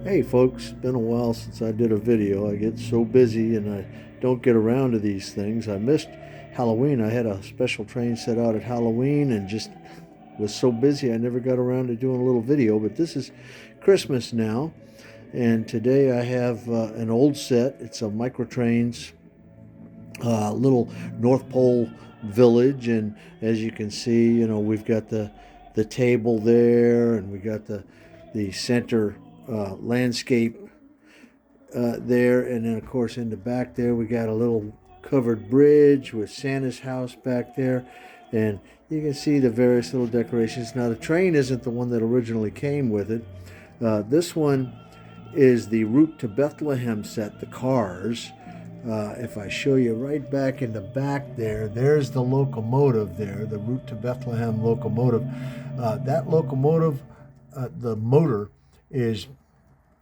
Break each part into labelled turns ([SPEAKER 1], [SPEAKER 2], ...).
[SPEAKER 1] Hey folks, it's been a while since I did a video. I get so busy and I don't get around to these things. I missed Halloween. I had a special train set out at Halloween and just was so busy I never got around to doing a little video. But this is Christmas now, and today I have an old set. It's a Microtrains little North Pole village, and as you can see, we've got the table there, and we got the center landscape there, and then of course in the back there we got a little covered bridge with Santa's house back there, and you can see the various little decorations. Now the train isn't the one that originally came with it. This one is the Route to Bethlehem set, the cars. If I show you right back in the back there, there's the locomotive there, the Route to Bethlehem locomotive. That locomotive, the motor is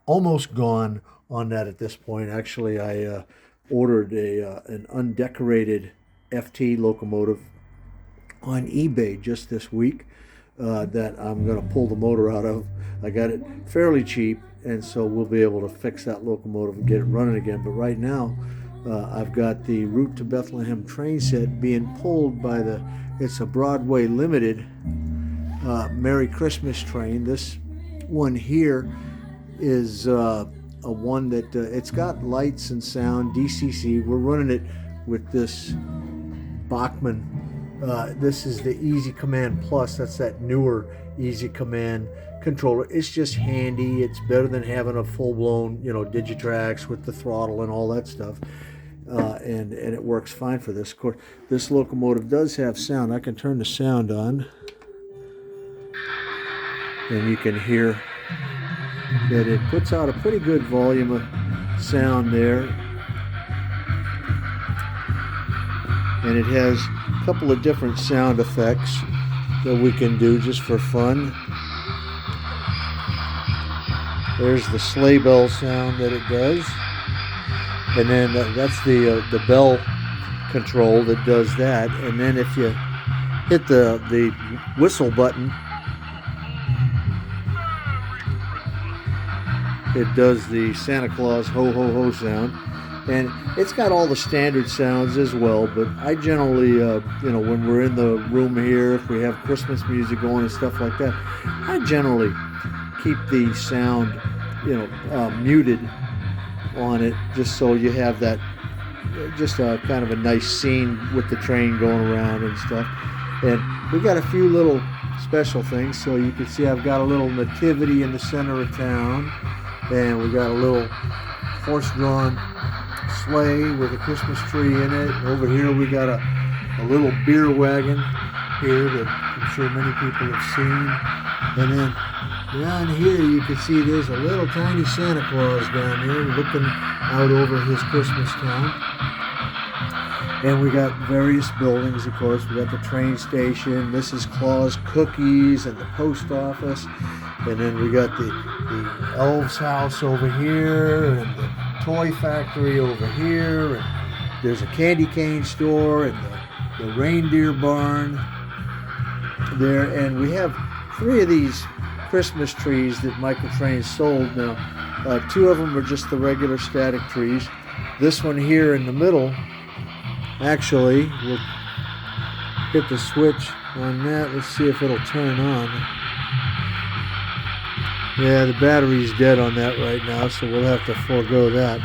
[SPEAKER 1] almost gone on that at this point. Actually, I ordered an undecorated FT locomotive on eBay just this week that I'm going to pull the motor out of. I got it fairly cheap, and so we'll be able to fix that locomotive and get it running again. But right now, I've got the Route to Bethlehem train set being pulled by it's a Broadway limited Merry Christmas train. This one here is a one that it's got lights and sound, DCC. We're running it with this Bachmann. This is the Easy Command Plus. That's that newer Easy Command controller. It's just handy. It's better than having a full-blown, Digitrax with the throttle and all that stuff. And it works fine for this. Of course, this locomotive does have sound. I can turn the sound on, and you can hear that it puts out a pretty good volume of sound there. And it has a couple of different sound effects that we can do just for fun. There's the sleigh bell sound that it does. And then that's the bell control that does that. And then if you hit the whistle button, it does the Santa Claus ho ho ho sound. And it's got all the standard sounds as well, but I generally, when we're in the room here, if we have Christmas music going and stuff like that, I generally keep the sound, muted on it, just so you have that, just a kind of a nice scene with the train going around and stuff. And we got a few little special things. So you can see I've got a little nativity in the center of town, and we got a little horse-drawn sleigh with a Christmas tree in it. And over here we got a little beer wagon here that I'm sure many people have seen. And then down here you can see there's a little tiny Santa Claus down there looking out over his Christmas town. And we got various buildings, of course. We got the train station. This is Claus Cookies and the post office. And then we got the elves house over here, and the toy factory over here. And there's a candy cane store, and the Reindeer Barn there. And we have 3 of these Christmas trees that Microtrains sold now. 2 of them are just the regular static trees. This one here in the middle, actually, we'll hit the switch on that. Let's see if it'll turn on. Yeah, the battery's dead on that right now, so we'll have to forego that.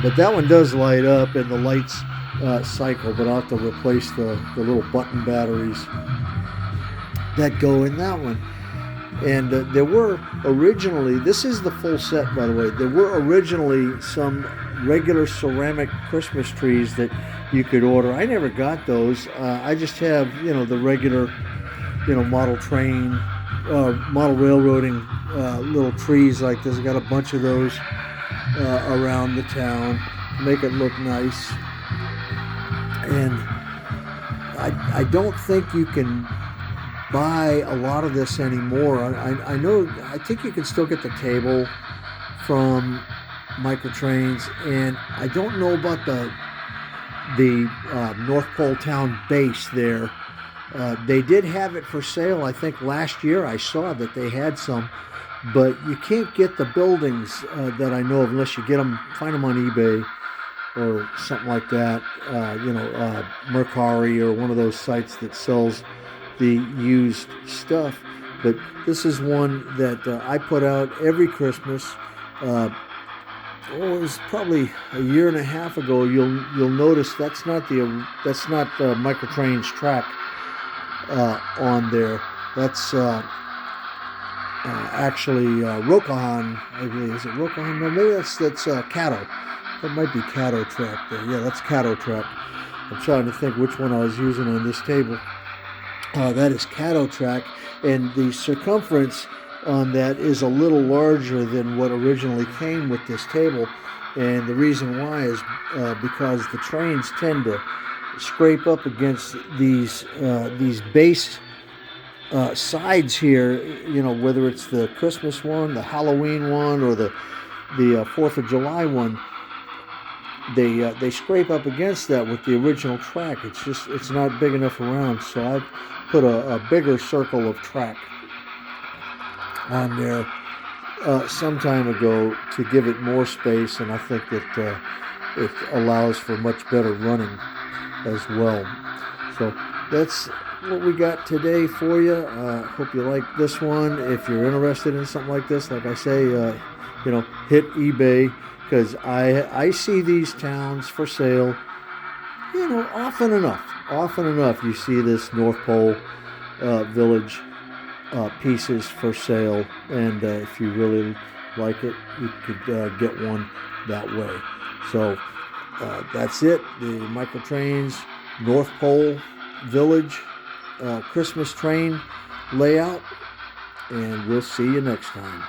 [SPEAKER 1] But that one does light up, and the lights cycle, but I'll have to replace the little button batteries that go in that one. And there were originally, this is the full set, by the way, there were originally some regular ceramic Christmas trees that you could order. I never got those. I just have, the regular, model train, model railroading little trees like this. I got a bunch of those around the town to make it look nice. And I don't think you can buy a lot of this anymore. I think you can still get the table from Microtrains, and I don't know about the North Pole Town base there. They did have it for sale. I think last year I saw that they had some but you can't get the buildings that I know of unless you find them on eBay or something like that. Mercari or one of those sites that sells the used stuff. But this is one that I put out every Christmas. It was probably a year and a half ago. You'll notice that's not Microtrain's track on there. That's actually Rokahan. I believe, is it Rokahan? No, maybe that's Kato. That might be Kato track there. Yeah, that's Kato track. I'm trying to think which one I was using on this table. That is Kato track, and the circumference on that is a little larger than what originally came with this table. And the reason why is because the trains tend to scrape up against these base sides here, whether it's the Christmas one, the Halloween one, or the 4th of July one. They scrape up against that with the original track. It's not big enough around, so I put a bigger circle of track on there some time ago to give it more space, and I think that it allows for much better running as well. So that's what we got today for you. Hope you like this one. If you're interested in something like this, like I say, hit eBay, because I see these towns for sale, often enough you see this North Pole Village pieces for sale, and if you really like it, you could get one that way. So that's it, the Microtrains North Pole Village Christmas train layout, and we'll see you next time.